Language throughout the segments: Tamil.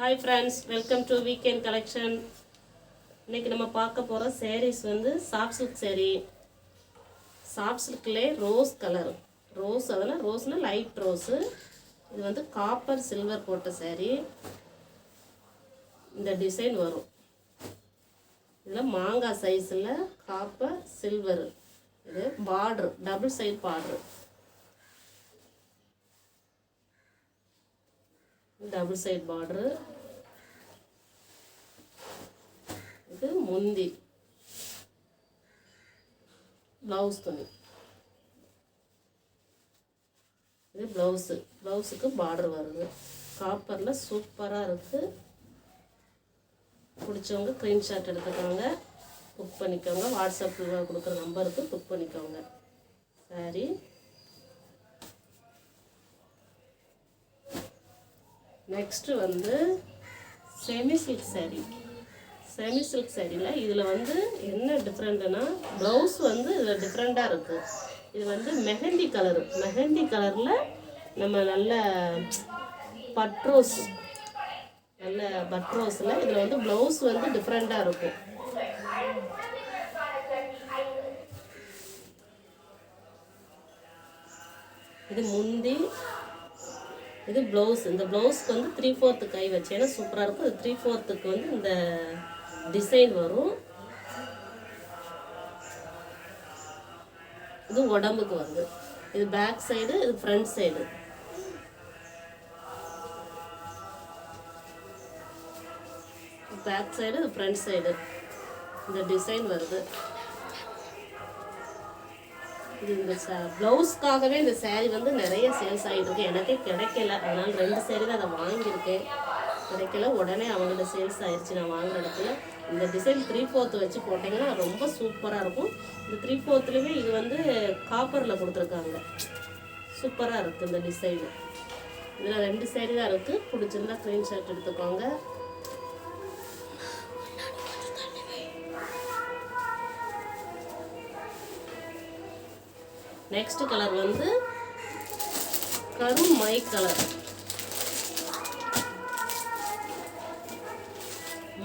Hi friends, welcome to Weekend Collection. இன்னைக்கு நம்ம பார்க்க போற sarees வந்து soft silk saree. Soft silkலே ரோஸ் கலர். ரோஸ் அதெல்லாம் ரோஸ்னா லைட் ரோஸ். இது வந்து காப்பர் சில்வர் போட்ட saree. இந்த டிசைன் வரும். இதுல மாங்காய் சைஸ்ல காப்பர் சில்வர். இது border double side border. Double side border இது முந்தி ब्लाउज துணி இது ब्लाउஸ்க்கு border வருது காப்பர்ல சூப்பரா இருக்கு பிடிச்சவங்க ஸ்கிரீன்ஷாட் எடுத்துக்கோங்க புக் பண்ணிக்கோங்க வாட்ஸ்அப்ல கொடுக்கிற நம்பருக்கு புக் பண்ணிக்கோங்க சாரி नेक्स्ट வந்து semi silk saree semi silk sareeல இதுல வந்து என்ன டிஃபரண்ட்னா ப்лауஸ் வந்து இதுல டிஃபரண்டா இருக்கு இது வந்து மெஹந்தி கலர்ல நம்ம நல்ல பட்ரோஸ்ல இதுல வந்து ப்лауஸ் வந்து டிஃபரண்டா இருக்கும் இது முந்தி இது ब्लाउஸ் இந்த ब्लाउஸ்க்கு வந்து 3/4 கை வச்சேனா சூப்பரா இருக்கும் இது 3/4க்கு வந்து இந்த டிசைன் வரும் இது உடம்புக்கு வந்து இது பேக் சைடு இது ஃப்ரண்ட் சைடு பேக் சைடு இது ஃப்ரண்ட் சைடு இந்த டிசைன் வருது இந்த ப்லவுஸ்க்காகவே இந்த saree வந்து நிறைய சேல்ஸ் ஆயிட்டு இருக்கு எனக்கே கிடைக்கல அதனால ரெண்டு saree தான் அத வாங்கி இருக்கேன் கிடைக்கல உடனே அவங்களோட சேல்ஸ் ஆயிருச்சு நான் வாங்குற இடத்துல இந்த டிசைன் 3/4 வச்சு போட்டீங்கன்னா ரொம்ப சூப்பரா இருக்கும் இந்த 3/4லயே இது வந்து காப்பர்ல கொடுத்திருக்காங்க சூப்பரா இருக்கு இந்த டிசைன் இதுல ரெண்டு saree தான் இருக்கு பிடிச்சிருந்தா ஸ்கிரீன்ஷாட் எடுத்துக்கோங்க नेक्स्ट कलर வந்து கரும் மை கலர்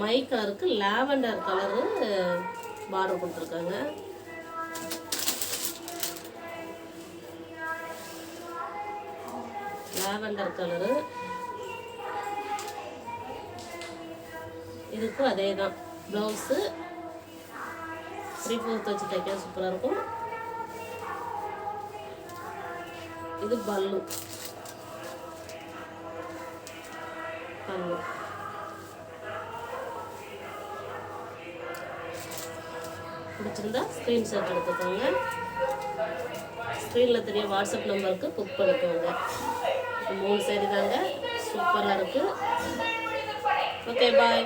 மை கலருக்கு லாவெண்டர் கலர் பார்டர் கொடுத்திருக்காங்க லாவெண்டர் கலர் இதுக்கு அதேதான் ப்лауஸ் 3/4 வச்சு தைக்க சூப்பரா இருக்கும் இது பல்லு பிடிச்சிருந்தா ஸ்கிரீன்ஷாட் எடுத்துக்கோங்க ஸ்க்ரீன்ல தெரிய வாட்ஸ்அப் நம்பருக்கு புக் பண்ணிக்கோங்க 3 saree தாங்க சூப்பரா இருக்கு ஓகே பாய்